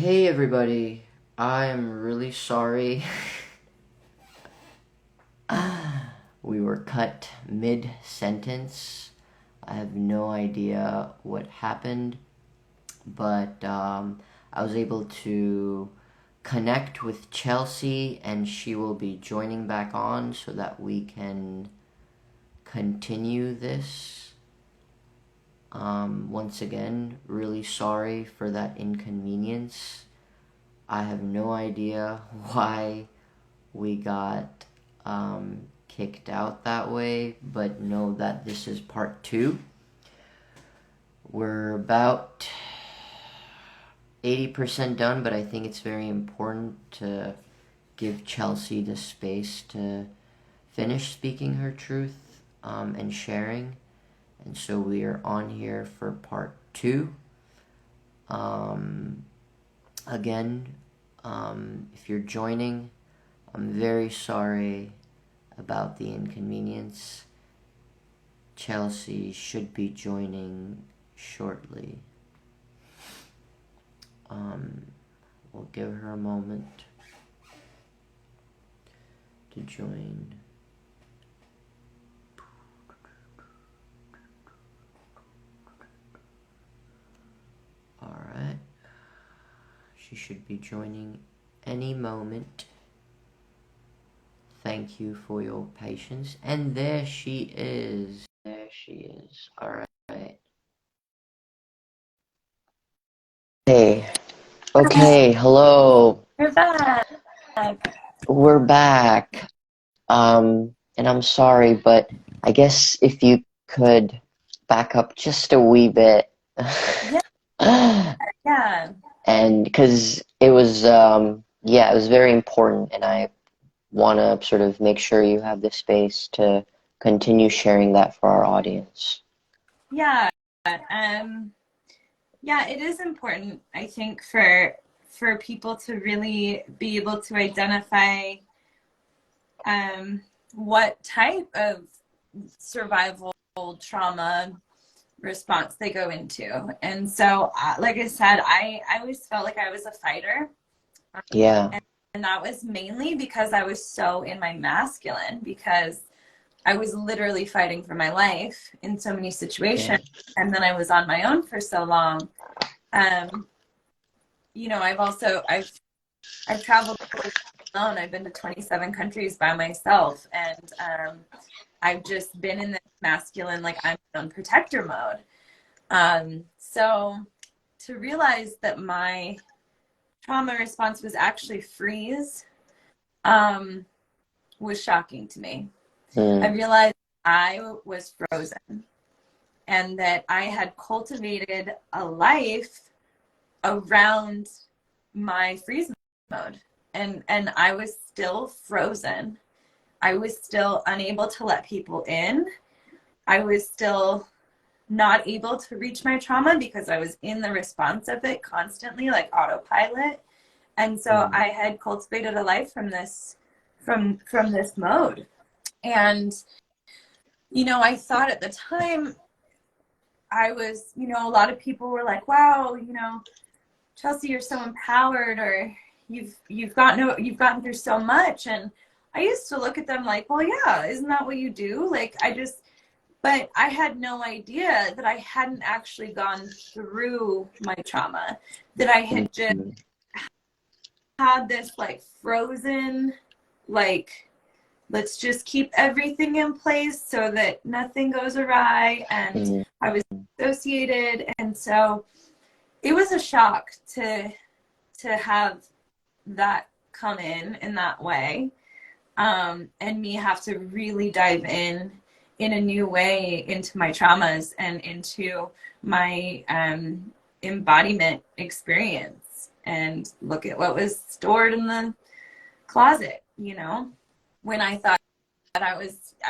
Hey everybody, I'm really sorry. We were cut mid-sentence. I have no idea what happened, but I was able to connect with Chelsea and she will be joining back on so that we can continue this. Once again, really sorry for that inconvenience. I have no idea why we got kicked out that way, but know that this is part two. We're about 80% done, but I think it's very important to give Chelsea the space to finish speaking her truth and sharing. And so we are on here for part two. Again, if you're joining, I'm very sorry about the inconvenience. Chelsea should be joining shortly. We'll give her a moment to join. Alright. She should be joining any moment. Thank you for your patience. And there she is. There she is. Alright. Hey. Okay, hello. You're back. We're back. And I'm sorry, but I guess if you could back up just a wee bit. Yeah, yeah, And because it was, yeah, it was very important, and I want to sort of make sure you have the space to continue sharing that for our audience. yeah. Um, yeah, it is important, I think, for people to really be able to identify what type of survival trauma response they go into. And so, like I said, I always felt like I was a fighter. Yeah, And that was mainly because I was so in my masculine, because I was literally fighting for my life in so many yeah. situations. And then I was on my own for so long. Um, I've traveled alone. I've been to 27 countries by myself. And I've just been in this masculine, like I'm on protector mode. So to realize that my trauma response was actually freeze, was shocking to me. I Mm, realized I was frozen and that I had cultivated a life around my freeze mode. And I was still frozen. I was still unable to let people in. I was still not able to reach my trauma because I was in the response of it constantly, like autopilot. And so mm, I had cultivated a life from this mode. And I thought at the time I was, a lot of people were like, wow, Chelsea, you're so empowered, or you've gotten through so much. And I used to look at them like, well, yeah, isn't that what you do? But I had no idea that I hadn't actually gone through my trauma, that I mm, had just mm, had this like frozen, like, let's just keep everything in place so that nothing goes awry. And mm, I was associated. And so it was a shock to have that come in that way, and me have to really dive in a new way into my traumas and into my embodiment experience, and look at what was stored in the closet, when I thought that I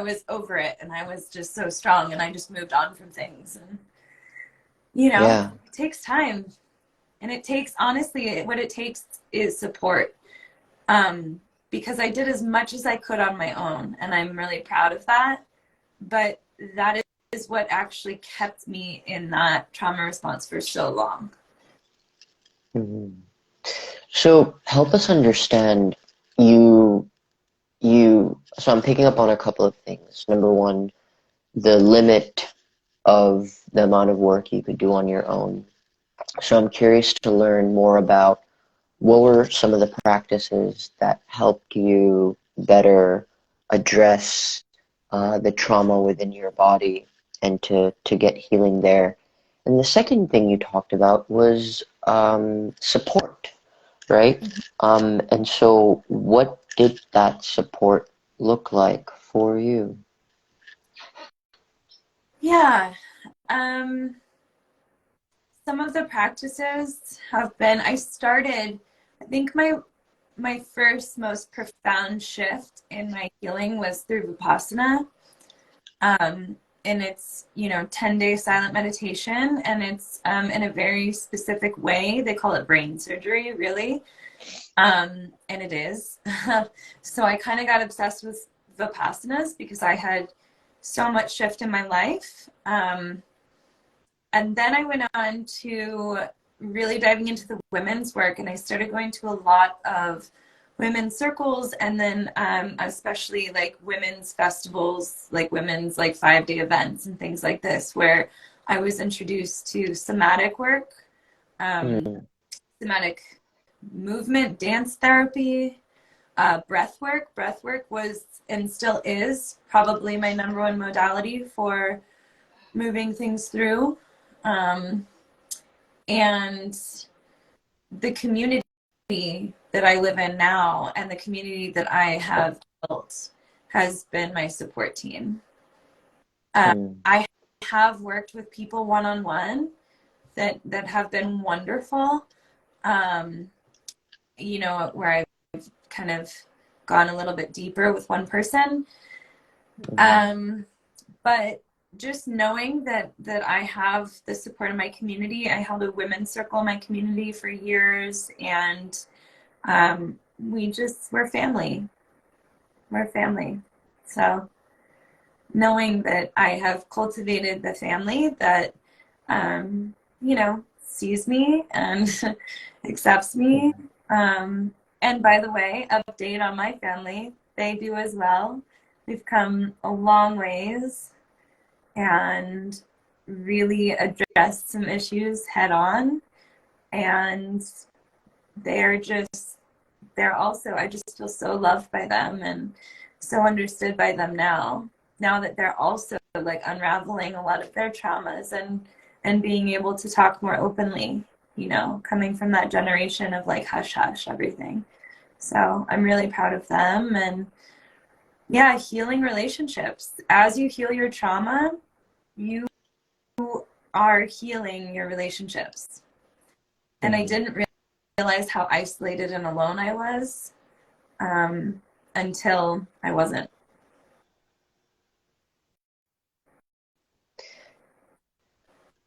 was over it and I was just so strong and I just moved on from things. And yeah. it takes time. And it takes, honestly, what it takes is support. Because I did as much as I could on my own, and I'm really proud of that. But that is what actually kept me in that trauma response for so long. Mm. So help us understand you so I'm picking up on a couple of things. Number one, the limit of the amount of work you could do on your own. So I'm curious to learn more about what were some of the practices that helped you better address the trauma within your body and to get healing there. And the second thing you talked about was support, right? And so what did that support look like for you? Yeah. Um, some of the practices have been, I think my first most profound shift in my healing was through Vipassana. And it's, 10-day silent meditation, and it's in a very specific way. They call it brain surgery, really. And it is. So I kind of got obsessed with Vipassanas because I had so much shift in my life. And then I went on to really diving into the women's work, and I started going to a lot of women's circles, and then especially like women's festivals, like women's like 5-day events and things like this, where I was introduced to somatic work, um, Mm, somatic movement, dance therapy, breath work. Breath work was and still is probably my number one modality for moving things through. Um, and the community that I live in now and the community that I have built has been my support team. mm, I have worked with people one-on-one that have been wonderful. Um, where I've kind of gone a little bit deeper with one person. mm, Um, but just knowing that I have the support of my community. I held a women's circle in my community for years, and we're family. We're family. So knowing that I have cultivated the family that sees me and accepts me. mm. And by the way, update on my family, they do as well. We've come a long ways and really addressed some issues head on. And they're just, they're also, I just feel so loved by them and so understood by them now that they're also like unraveling a lot of their traumas and being able to talk more openly, coming from that generation of like hush hush everything. So I'm really proud of them. And yeah, healing relationships. As you heal your trauma, you are healing your relationships. And I Mm. didn't realize how isolated and alone I was until I wasn't.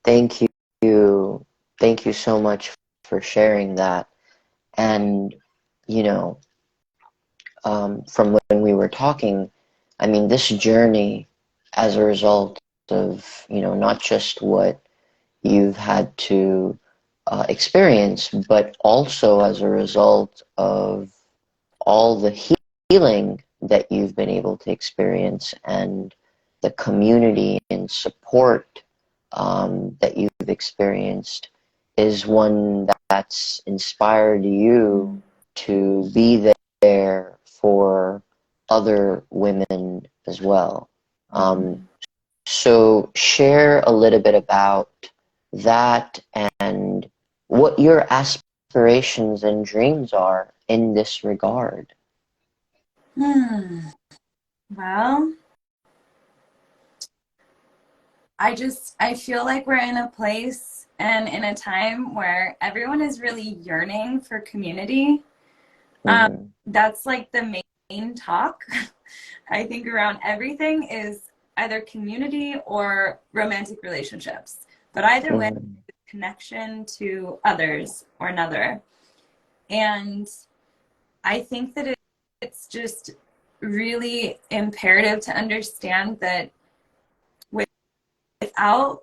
Thank you. Thank you so much for sharing that. And, you know, from when we were talking, I mean, this journey as a result of, not just what you've had to experience, but also as a result of all the healing that you've been able to experience and the community and support that you've experienced is one that's inspired you to be there for other women as well. Um, so share a little bit about that and what your aspirations and dreams are in this regard. Hmm. Well, I feel like we're in a place and in a time where everyone is really yearning for community. Um, Mm-hmm. that's like the main talk, I think, around everything is either community or romantic relationships. But either way, Mm-hmm. connection to others or another. And I think that it's just really imperative to understand that without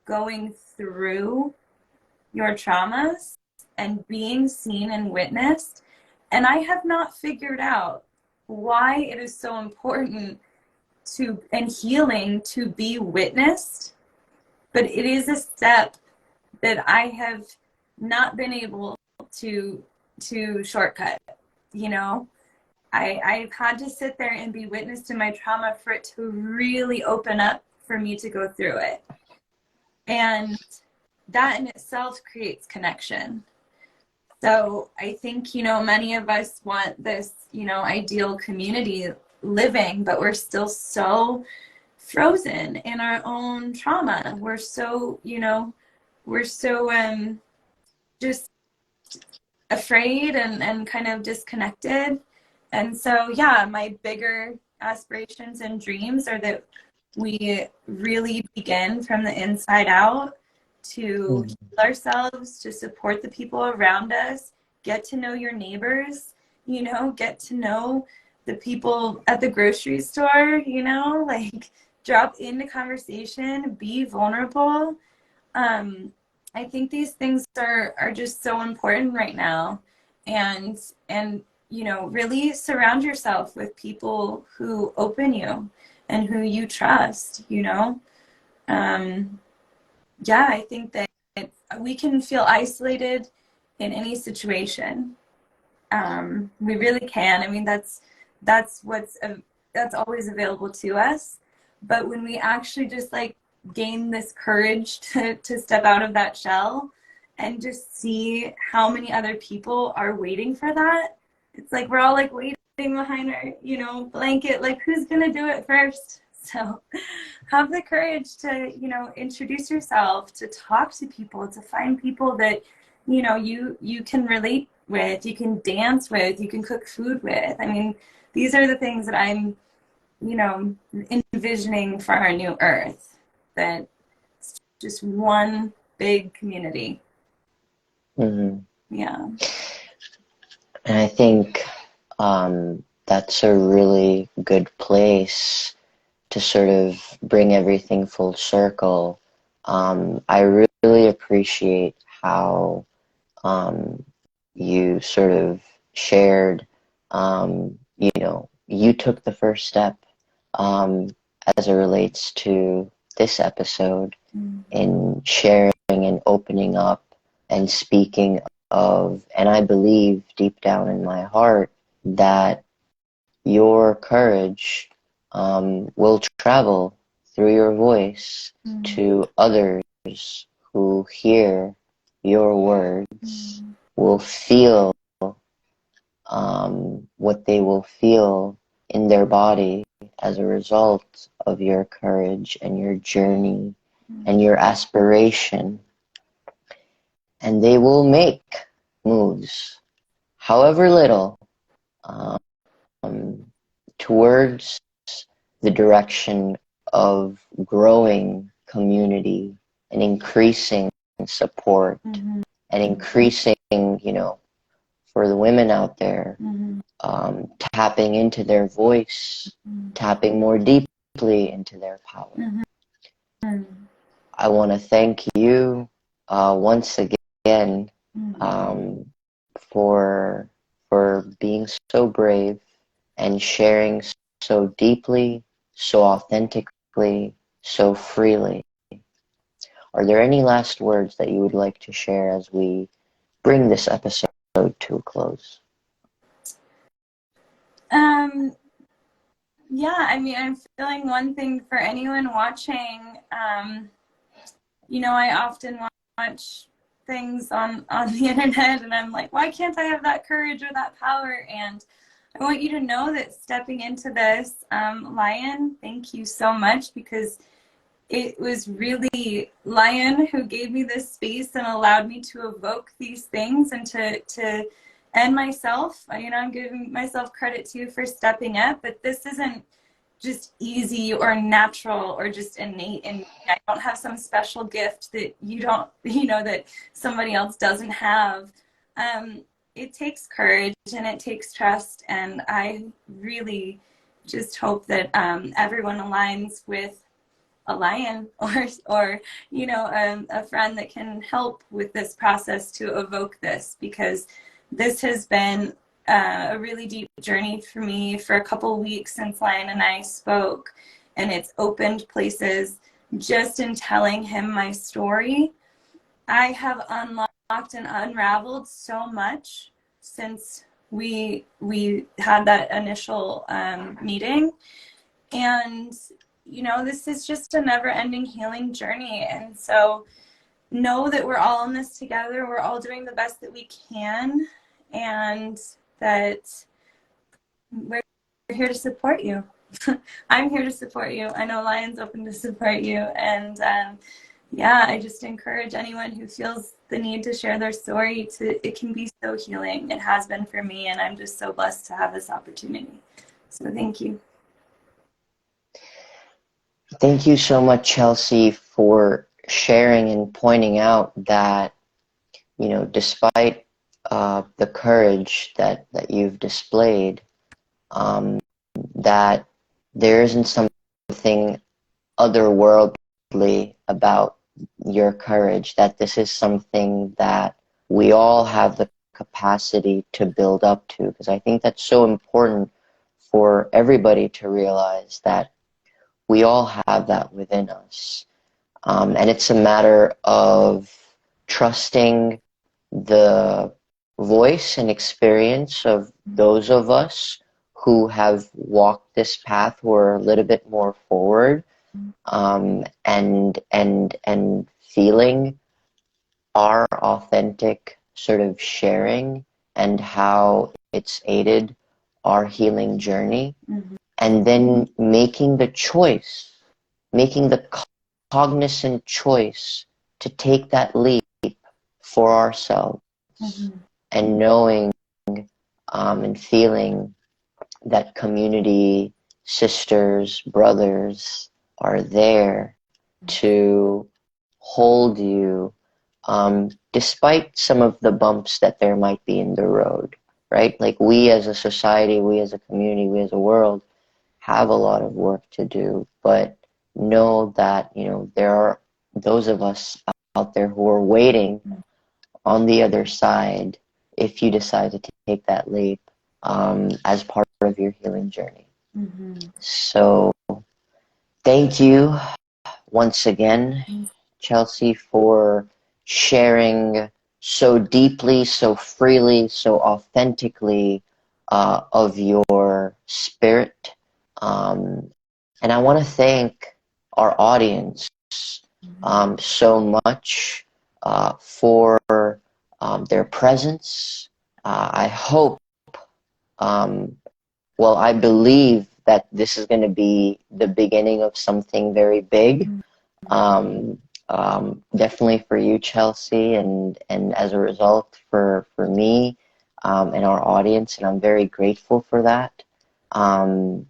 going through your traumas and being seen and witnessed. And I have not figured out why it is so important to, and healing, to be witnessed, but it is a step that I have not been able to shortcut. You know, I've had to sit there and be witnessed in my trauma for it to really open up for me to go through it. And that in itself creates connection. So I think, you know, many of us want this, you know, ideal community living, but we're still so frozen in our own trauma. We're so, you know, we're so just afraid and kind of disconnected. And so, yeah, my bigger aspirations and dreams are that we really begin from the inside out to heal ourselves, to support the people around us, get to know your neighbors, you know, get to know the people at the grocery store, you know, like drop into conversation, be vulnerable. I think these things are just so important right now. And you know, really surround yourself with people who open you and who you trust, you know. Yeah, I think that we can feel isolated in any situation. We really can. I mean, that's that's always available to us. But when we actually just like gain this courage to step out of that shell and just see how many other people are waiting for that, it's like we're all like waiting behind our, you know, blanket, like who's gonna do it first? So have the courage to, you know, introduce yourself, to talk to people, to find people that, you know, you can relate with, you can dance with, you can cook food with. I mean, these are the things that I'm, you know, envisioning for our new earth, that it's just one big community. Mm-hmm. Yeah. And I think that's a really good place to sort of bring everything full circle. I really appreciate how you sort of shared, you know, you took the first step as it relates to this episode in sharing and opening up and speaking of, and I believe deep down in my heart that your courage will travel through your voice to others who hear your words, will feel what they will feel in their body as a result of your courage and your journey and your aspiration. And they will make moves, however little, towards the direction of growing community and increasing support and increasing, you know, for the women out there, tapping into their voice, tapping more deeply into their power. I want to thank you once again for being so brave and sharing so deeply, so authentically, so freely. Are there any last words that you would like to share as we bring this episode to a close? Yeah, I mean, I'm feeling one thing for anyone watching. You know, I often watch things on the internet and I'm like, why can't I have that courage or that power? And I want you to know that stepping into this, Lion, thank you so much, because it was really Lion who gave me this space and allowed me to evoke these things and to and myself, you know, I'm giving myself credit too for stepping up, but this isn't just easy or natural or just innate, and I don't have some special gift that you don't, you know, that somebody else doesn't have. It takes courage and it takes trust, and I really just hope that everyone aligns with a lion or you know, a friend that can help with this process to evoke this, because this has been a really deep journey for me for a couple of weeks since Lion and I spoke, and it's opened places just in telling him my story. I have unlocked and unraveled so much since we had that initial meeting, and you know, this is just a never-ending healing journey. And so know that we're all in this together. We're all doing the best that we can, and that we're here to support you. I'm here to support you. I know Lion's open to support you. And yeah, I just encourage anyone who feels the need to share their story to, it can be so healing. It has been for me, and I'm just so blessed to have this opportunity. So thank you. Thank you so much, Chelsea, for sharing and pointing out that, you know, despite the courage that you've displayed, that there isn't something otherworldly about your courage, that this is something that we all have the capacity to build up to, because I think that's so important for everybody to realize that we all have that within us. And it's a matter of trusting the voice and experience of those of us who have walked this path, who are a little bit more forward, and feeling our authentic sort of sharing and how it's aided our healing journey. Mm-hmm. And then making the choice, making the cognizant choice to take that leap for ourselves, Mm-hmm. and knowing and feeling that community, sisters, brothers are there to hold you, despite some of the bumps that there might be in the road, right? Like, we as a society, we as a community, we as a world have a lot of work to do, but know that, you know, there are those of us out there who are waiting on the other side if you decide to take that leap, as part of your healing journey. Mm-hmm. So thank you once again, Chelsea, for sharing so deeply, so freely, so authentically of your spirit. And I want to thank our audience so much for their presence. I hope, well, I believe that this is going to be the beginning of something very big. Definitely for you, Chelsea, and as a result for me and our audience, and I'm very grateful for that. And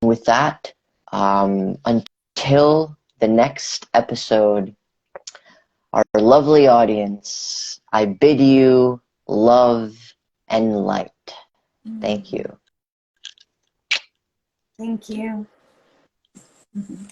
with that, until the next episode, our lovely audience, I bid you love and light. Thank you. Thank you. Mm-hmm.